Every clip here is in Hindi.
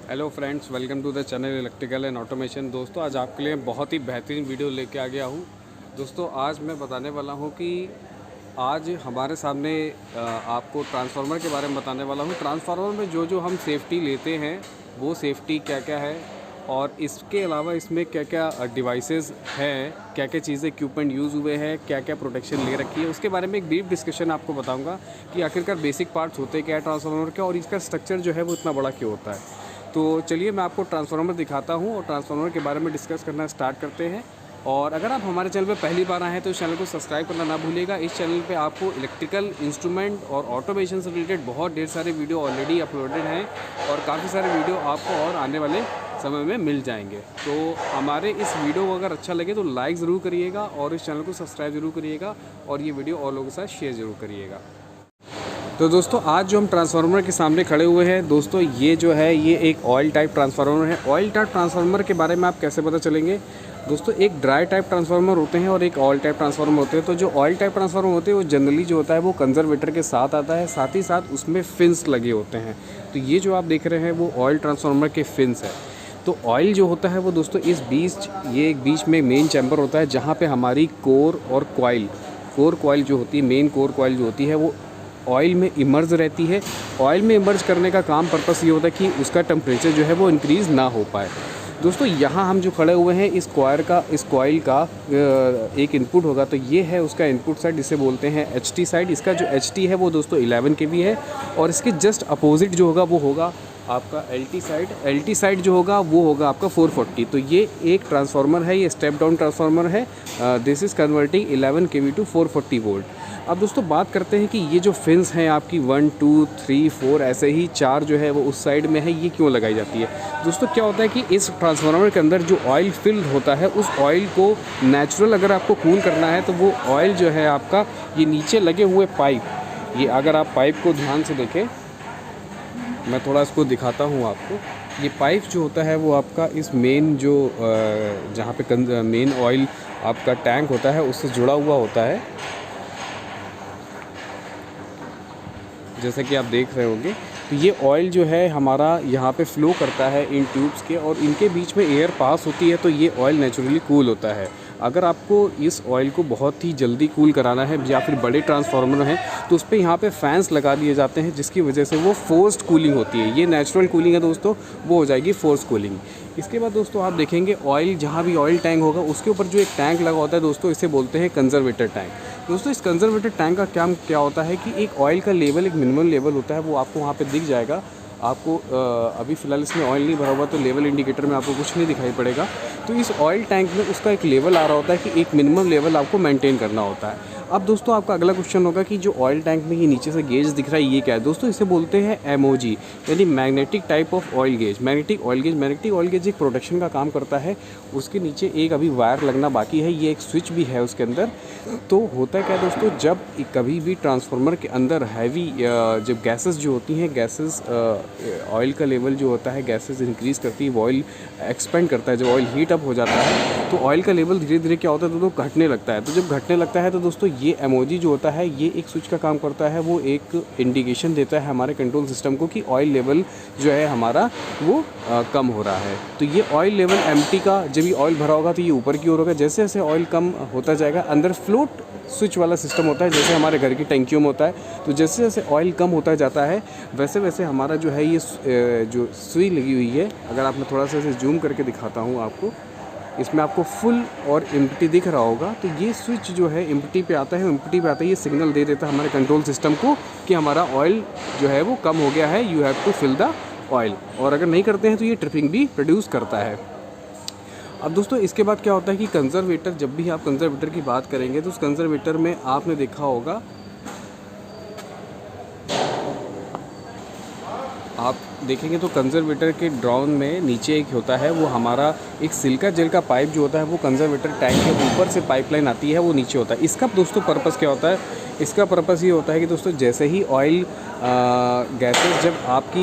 Hello friends, welcome to the channel electrical and automation. दोस्तों, आज आपके लिए बहुत ही बेहतरीन वीडियो लेके आ गया हूँ। दोस्तों, आज मैं बताने वाला हूँ कि आज हमारे सामने आपको ट्रांसफार्मर के बारे में बताने वाला हूँ। ट्रांसफार्मर में जो जो हम सेफ्टी लेते हैं वो सेफ्टी क्या क्या है, और इसके अलावा इसमें क्या क्या डिवाइसेस हैं, क्या क्या चीज़ें इक्विपमेंट यूज़ हुए हैं, क्या क्या प्रोटेक्शन ले रखी है, उसके बारे में एक ब्रीफ डिस्कशन आपको बताऊंगा कि आखिरकार बेसिक पार्ट्स होते क्या है ट्रांसफार्मर के, और इसका स्ट्रक्चर जो है वो इतना बड़ा क्यों होता है। तो चलिए मैं आपको ट्रांसफार्मर दिखाता हूँ और ट्रांसफार्मर के बारे में डिस्कस करना स्टार्ट करते हैं। और अगर आप हमारे चैनल पर पहली बार आए हैं तो इस चैनल को सब्सक्राइब करना ना भूलिएगा। इस चैनल पे आपको इलेक्ट्रिकल इंस्ट्रूमेंट और ऑटोमेशन से रिलेटेड बहुत ढेर सारे वीडियो ऑलरेडी अपलोडेड हैं, और काफ़ी सारे वीडियो आपको और आने वाले समय में मिल जाएंगे। तो हमारे इस वीडियो को अगर अच्छा लगे तो लाइक ज़रूर करिएगा और इस चैनल को सब्सक्राइब ज़रूर करिएगा, और ये वीडियो और लोगों के साथ शेयर ज़रूर करिएगा। तो दोस्तों, आज जो हम ट्रांसफार्मर के सामने खड़े हुए हैं दोस्तों, ये जो है ये एक ऑयल टाइप ट्रांसफार्मर है। ऑयल टाइप ट्रांसफार्मर के बारे में आप कैसे पता चलेंगे दोस्तों? एक ड्राई टाइप ट्रांसफार्मर होते हैं और एक ऑयल टाइप ट्रांसफार्मर होते हैं। तो जो ऑयल टाइप ट्रांसफार्मर होते हैं वो जनरली जो होता है वो कंजर्वेटर के साथ आता है, साथ ही साथ उसमें फिन्स लगे होते हैं। तो ये जो आप देख रहे हैं वो ऑयल ट्रांसफार्मर के फिन्स है। तो ऑयल जो होता है वो दोस्तों इस बीच, ये एक बीच में मेन चैम्बर होता है जहाँ पे हमारी कोर और कॉइल जो होती है, मेन कोर कॉइल जो होती है वो ऑयल में इमर्ज रहती है। ऑयल में इमर्ज करने का काम पर्पस ये होता है कि उसका टेम्परेचर जो है वो इंक्रीज़ ना हो पाए। दोस्तों, यहाँ हम जो खड़े हुए हैं इस कॉइल का एक इनपुट होगा, तो ये है उसका इनपुट साइड, जिसे बोलते हैं HT साइड। इसका जो HT है वो दोस्तों 11 kV है, और इसके जस्ट अपोजिट जो होगा वो होगा आपका LT साइड जो होगा वो होगा आपका 440। तो ये एक ट्रांसफार्मर है, ये स्टेप डाउन ट्रांसफार्मर है। This is converting 11 kV to 440 volt. अब दोस्तों बात करते हैं कि ये जो फिन्स हैं आपकी 1 2 3 4 ऐसे ही 4 जो है वो उस साइड में है, ये क्यों लगाई जाती है दोस्तों? क्या होता है कि इस ट्रांसफार्मर के अंदर जो ऑयल फिल्ड होता है उस ऑयल को नेचुरल अगर आपको कूल करना है तो वो ऑयल जो है आपका, ये नीचे लगे हुए पाइप, ये अगर आप पाइप को ध्यान से देखें, मैं थोड़ा इसको दिखाता हूँ आपको। ये पाइप जो होता है वो आपका इस मेन जो जहाँ पे मेन ऑयल आपका टैंक होता है उससे जुड़ा हुआ होता है, जैसा कि आप देख रहे होंगे। तो ये ऑयल जो है हमारा यहाँ पे फ्लो करता है इन ट्यूब्स के, और इनके बीच में एयर पास होती है, तो ये ऑयल नेचुरली कूल होता है। अगर आपको इस ऑयल को बहुत ही जल्दी कूल कराना है या फिर बड़े ट्रांसफार्मर हैं तो उस पर यहाँ पे फैंस लगा दिए जाते हैं, जिसकी वजह से वो फोर्स्ड कूलिंग होती है। ये नेचुरल कूलिंग है दोस्तों, वो हो जाएगी फोर्स कूलिंग। इसके बाद दोस्तों आप देखेंगे ऑयल, जहाँ भी ऑयल टैंक होगा उसके ऊपर जो एक टैंक लगा होता है दोस्तों, इसे बोलते हैं कंजर्वेटर टैंक। दोस्तों, इस कंजर्वेटर टैंक का काम क्या होता है कि एक ऑयल का लेवल, एक मिनिमम लेवल होता है, वो आपको वहाँ पे दिख जाएगा। आपको अभी फ़िलहाल इसमें ऑयल नहीं भरा हुआ तो लेवल इंडिकेटर में आपको कुछ नहीं दिखाई पड़ेगा। तो इस ऑयल टैंक में उसका एक लेवल आ रहा होता है कि एक मिनिमम लेवल आपको मेंटेन करना होता है। अब दोस्तों आपका अगला क्वेश्चन होगा कि जो ऑयल टैंक में ये नीचे से गेज दिख रहा है ये क्या है दोस्तों? इसे बोलते हैं MOG, यानी magnetic type of oil gauge. Magnetic oil gauge एक प्रोटेक्शन का काम करता है। उसके नीचे एक अभी वायर लगना बाकी है, ये एक स्विच भी है उसके अंदर। तो होता है क्या दोस्तों, जब कभी भी ट्रांसफार्मर के अंदर हैवी जब गैसेस जो होती हैं, गैसेस ऑयल का लेवल जो होता है गैसेस इंक्रीज़ करती है, ऑयल एक्सपेंड करता है। जब ऑयल हीट अप हो जाता है तो ऑयल का लेवल धीरे धीरे क्या होता है दोस्तों, घटने लगता है। तो जब घटने लगता है तो दोस्तों ये MOG जो होता है ये एक स्विच का काम करता है, वो एक इंडिकेशन देता है हमारे कंट्रोल सिस्टम को कि ऑयल लेवल जो है हमारा वो कम हो रहा है। तो ये ऑयल लेवल एम्प्टी का, जब ये ऑयल भरा होगा तो ये ऊपर की ओर होगा। जैसे जैसे ऑयल कम होता जाएगा, अंदर फ्लोट स्विच वाला सिस्टम होता है जैसे हमारे घर की टंकियों में होता है। तो जैसे जैसे ऑयल कम होता जाता है वैसे वैसे हमारा जो है ये जो सुई लगी हुई है, अगर आप, मैं थोड़ा सा इसे जूम करके दिखाता हूँ आपको, इसमें आपको फुल और एम्प्टी दिख रहा होगा। तो ये स्विच जो है एम्प्टी पे आता है, एम्प्टी पे आता है, ये सिग्नल दे देता है हमारे कंट्रोल सिस्टम को कि हमारा ऑयल जो है वो कम हो गया है, you have to fill the oil. और अगर नहीं करते हैं तो ये ट्रिपिंग भी प्रोड्यूस करता है। अब दोस्तों इसके बाद क्या होता है कि कंजर्वेटर, जब भी आप कंजर्वेटर की बात करेंगे तो उस कंजर्वेटर में आपने देखा होगा, आप देखेंगे तो कंजर्वेटर के ड्राउन में नीचे एक होता है, वो हमारा एक सिलिका जेल का पाइप जो होता है वो कंजर्वेटर टैंक के ऊपर से पाइपलाइन आती है, वो नीचे होता है। इसका दोस्तों पर्पस क्या होता है, इसका पर्पस ये होता है कि दोस्तों जैसे ही ऑयल गैसेस जब आपकी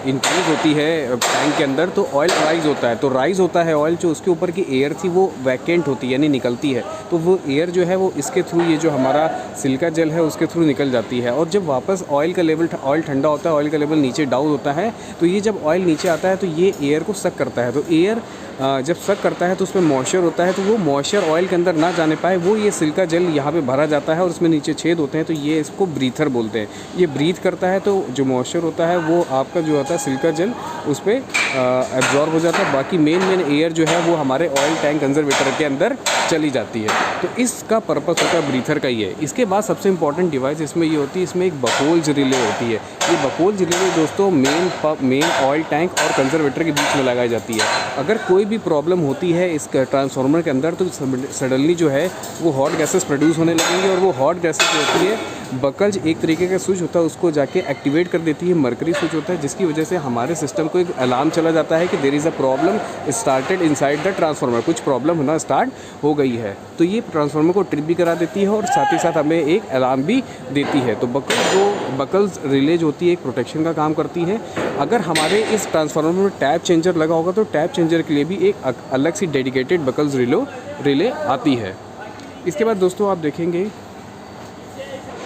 इंक्रीज होती है टैंक के अंदर तो ऑयल राइज़ होता है, तो राइज़ होता है ऑयल, जो उसके ऊपर की एयर थी वो वैकेंट होती है यानी निकलती है, तो वो एयर जो है वो इसके थ्रू, ये जो हमारा सिलिका जेल है उसके थ्रू निकल जाती है। और जब वापस ऑयल का लेवल, ऑयल ठंडा होता है, ऑयल का लेवल नीचे डाउन होता है, तो ये जब ऑयल नीचे आता है तो ये एयर को सक करता है। तो एयर जब सक करता है तो उसमें मॉइस्चर होता है, तो वो मॉइस्चर ऑयल के अंदर ना जाने पाए, वो ये सिलिका जेल यहाँ पे भरा जाता है और उसमें नीचे छेद होते हैं, तो ये इसको ब्रीथर बोलते हैं। ये ब्रीथ करता है तो जो मॉइस्चर होता है वो आपका जो होता है सिलिका जेल उस पर एब्जॉर्ब हो जाता है, बाकी मेन एयर जो है वो हमारे ऑयल टैंक कंजर्वेटर के अंदर चली जाती है। तो इसका पर्पस होता है ब्रीथर का ही है। इसके बाद सबसे इंपॉर्टेंट डिवाइस इसमें ये होती है, इसमें एक बकोल्स रिले होती है। ये बकोल्स रिले दोस्तों मेन ऑयल टैंक और कंजर्वेटर के बीच में लगाई जाती है। अगर कोई भी प्रॉब्लम होती है इस ट्रांसफार्मर के अंदर तो सडनली जो है वो हॉट गैसेस प्रोड्यूस होने लगेंगे, और वो हॉट गैसेस जो होती है बकल्स एक तरीके का स्विच होता है उसको जाके एक्टिवेट कर देती है, मरकरी स्विच होता है, जिसकी वजह से हमारे सिस्टम को एक अलार्म चला जाता है कि there is a problem started inside the transformer, कुछ प्रॉब्लम होना स्टार्ट हो गई है। तो ये ट्रांसफार्मर को ट्रिप भी करा देती है और साथ ही साथ हमें एक अलार्म भी देती है। तो बकल्स रिले जो होती है एक प्रोटेक्शन का काम करती है। अगर हमारे इस ट्रांसफार्मर में टैप चेंजर लगा होगा तो टैप चेंजर के लिए भी एक अलग सी डेडिकेटेड बकल्स रिले आती है। इसके बाद दोस्तों आप देखेंगे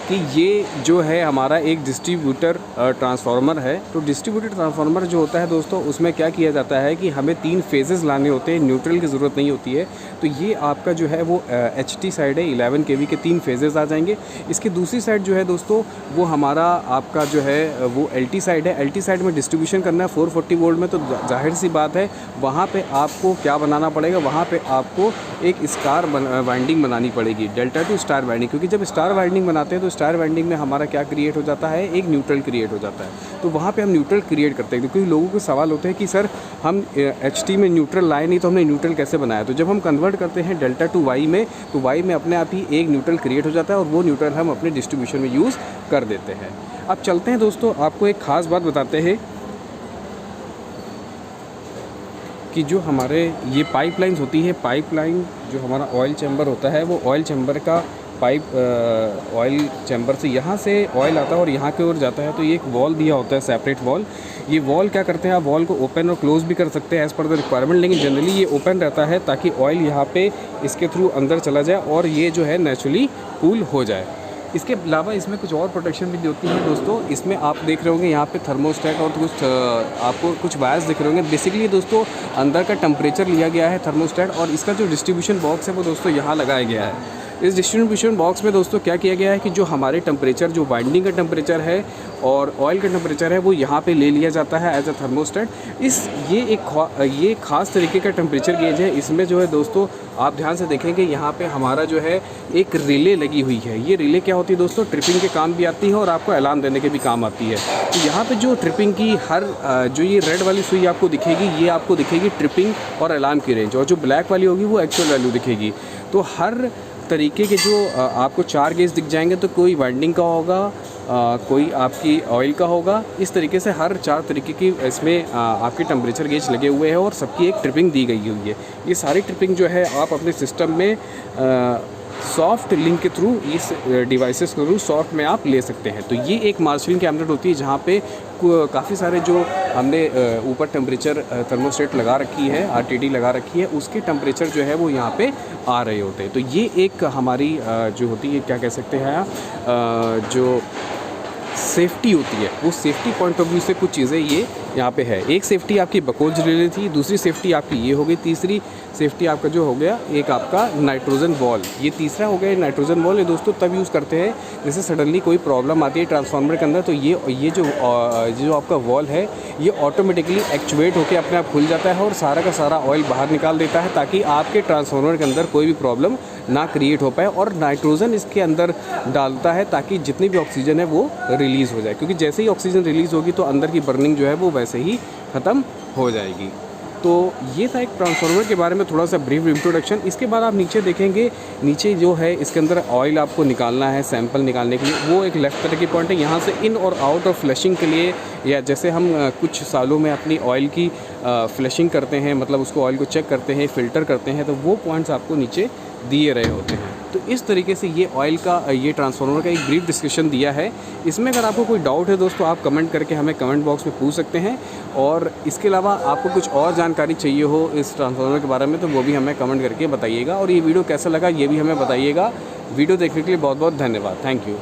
कि ये जो है हमारा एक डिस्ट्रीब्यूटर ट्रांसफार्मर है। तो डिस्ट्रीब्यूटर ट्रांसफार्मर जो होता है दोस्तों उसमें क्या किया जाता है कि हमें 3 फेजेस लाने होते हैं, न्यूट्रल की ज़रूरत नहीं होती है। तो ये आपका जो है वो HT साइड है, 11 kV के 3 फेजेस आ जाएंगे। इसकी दूसरी साइड जो है दोस्तों वो हमारा आपका जो है वो LT साइड है। LT साइड में डिस्ट्रीब्यूशन करना है 440 वोल्ट में, तो जाहिर सी बात है वहाँ पर आपको क्या बनाना पड़ेगा, वहाँ पर आपको एक स्टार वाइंडिंग बनानी पड़ेगी, डेल्टा टू स्टार वाइंडिंग, क्योंकि जब स्टार वाइंडिंग बनाते हैं तो स्टार वाइंडिंग में हमारा क्या क्रिएट हो जाता है, एक न्यूट्रल क्रिएट हो जाता है। तो वहाँ पे हम न्यूट्रल क्रिएट करते हैं। क्योंकि लोगों को सवाल होते हैं कि सर हम HT में न्यूट्रल लाए नहीं तो हमने न्यूट्रल कैसे बनाया। तो जब हम कन्वर्ट करते हैं डेल्टा टू वाई में, तो वाई में अपने आप ही एक न्यूट्रल क्रिएट हो जाता है और वो न्यूट्रल हम अपने डिस्ट्रीब्यूशन में यूज़ कर देते हैं। अब चलते हैं दोस्तों, आपको एक ख़ास बात बताते हैं कि जो हमारे ये पाइपलाइंस होती है, पाइपलाइन जो हमारा ऑयल चैम्बर होता है वो ऑयल चैम्बर का पाइप ऑयल चैम्बर से यहाँ से ऑयल आता है और यहाँ की ओर जाता है। तो ये एक वॉल दिया होता है, सेपरेट वॉल। ये वॉल क्या करते हैं, आप वॉल को ओपन और क्लोज़ भी कर सकते हैं एज़ पर द रिक्वायरमेंट, लेकिन जनरली ये ओपन रहता है ताकि ऑयल यहाँ पे इसके थ्रू अंदर चला जाए और ये जो है नेचुरली कूल हो जाए। इसके अलावा इसमें कुछ और प्रोटेक्शन भी होती है दोस्तों। इसमें आप देख रहे होंगे यहाँ पे थर्मोस्टेट और कुछ आपको कुछ वायर्स दिख रहे होंगे। बेसिकली दोस्तों अंदर का टेम्परेचर लिया गया है थर्मोस्टेट, और इसका जो डिस्ट्रीब्यूशन बॉक्स है वो दोस्तों यहाँ लगाया गया है। इस डिस्ट्रीब्यूशन बॉक्स में दोस्तों क्या किया गया है कि जो हमारे टेम्परेचर, जो वाइंडिंग का टेम्परेचर है और ऑयल का टेम्परेचर है वो यहाँ पे ले लिया जाता है एज अ थर्मोस्टेट। ये खास तरीके का टेम्परेचर गेज है। इसमें जो है दोस्तों आप ध्यान से देखेंगे यहाँ पे हमारा जो है एक रिले लगी हुई है। ये रिले क्या होती है दोस्तों, ट्रिपिंग के काम भी आती है और आपको अलार्म देने के भी काम आती है। तो यहाँ पे जो ट्रिपिंग की हर जो ये रेड वाली सुई आपको दिखेगी, ये आपको दिखेगी ट्रिपिंग और अलार्म की रेंज, और जो ब्लैक वाली होगी वो एक्चुअल वैल्यू दिखेगी। तो हर तरीके के जो आपको 4 गेज दिख जाएंगे, तो कोई वाइंडिंग का होगा, कोई आपकी ऑयल का होगा। इस तरीके से हर 4 तरीके की इसमें आपके टेम्परेचर गेज लगे हुए हैं और सबकी एक ट्रिपिंग दी गई हुई है। ये सारी ट्रिपिंग जो है आप अपने सिस्टम में सॉफ्ट लिंक के थ्रू, इस डिवाइसेस के थ्रू सॉफ्ट में आप ले सकते हैं। तो ये एक मार्शलिंग कैबिनेट होती है जहाँ पे काफ़ी सारे जो हमने ऊपर टेम्परेचर थर्मोस्टेट लगा रखी है, RTD लगा रखी है, उसके टेम्परेचर जो है वो यहाँ पे आ रहे होते हैं। तो ये एक हमारी जो होती है, क्या कह सकते हैं, जो सेफ्टी होती है, वो सेफ्टी पॉइंट ऑफ व्यू से कुछ चीज़ें ये यहाँ पे है। एक सेफ्टी आपकी बकोल्स रिले थी, दूसरी सेफ्टी आपकी ये हो गई, तीसरी सेफ्टी आपका जो हो गया एक आपका नाइट्रोजन वॉल, ये तीसरा हो गया नाइट्रोजन वॉल। ये दोस्तों तब यूज़ करते हैं जैसे सडनली कोई प्रॉब्लम आती है ट्रांसफार्मर के अंदर, तो ये जो आपका वॉल है ये ऑटोमेटिकली एक्चुएट होकर अपने आप खुल जाता है और सारा का सारा ऑयल बाहर निकाल देता है, ताकि आपके ट्रांसफार्मर के अंदर कोई भी प्रॉब्लम ना क्रिएट हो पाए। और नाइट्रोजन इसके अंदर डालता है ताकि जितनी भी ऑक्सीजन है वो रिलीज़ हो जाए, क्योंकि जैसे ही ऑक्सीजन रिलीज़ होगी तो अंदर की बर्निंग जो है वो वैसे ही ख़त्म हो जाएगी। तो ये था एक ट्रांसफार्मर के बारे में थोड़ा सा ब्रीफ इंट्रोडक्शन। इसके बाद आप नीचे देखेंगे, नीचे जो है इसके अंदर ऑयल आपको निकालना है सैंपल निकालने के लिए, वो एक लेफ़्ट तरह की पॉइंट है। यहाँ से इन और आउट और फ्लशिंग के लिए, या जैसे हम कुछ सालों में अपनी ऑयल की फ्लशिंग करते हैं, मतलब उसको ऑयल को चेक करते हैं, फ़िल्टर करते हैं, तो वो पॉइंट्स आपको नीचे दिए रहे होते हैं। तो इस तरीके से ये ट्रांसफार्मर का एक ब्रीफ डिस्कशन दिया है। इसमें अगर आपको कोई डाउट है दोस्तों, आप कमेंट करके हमें कमेंट बॉक्स में पूछ सकते हैं। और इसके अलावा आपको कुछ और जानकारी चाहिए हो इस ट्रांसफार्मर के बारे में तो वो भी हमें कमेंट करके बताइएगा। और ये वीडियो कैसा लगा ये भी हमें बताइएगा। वीडियो देखने के लिए बहुत बहुत धन्यवाद। Thank you.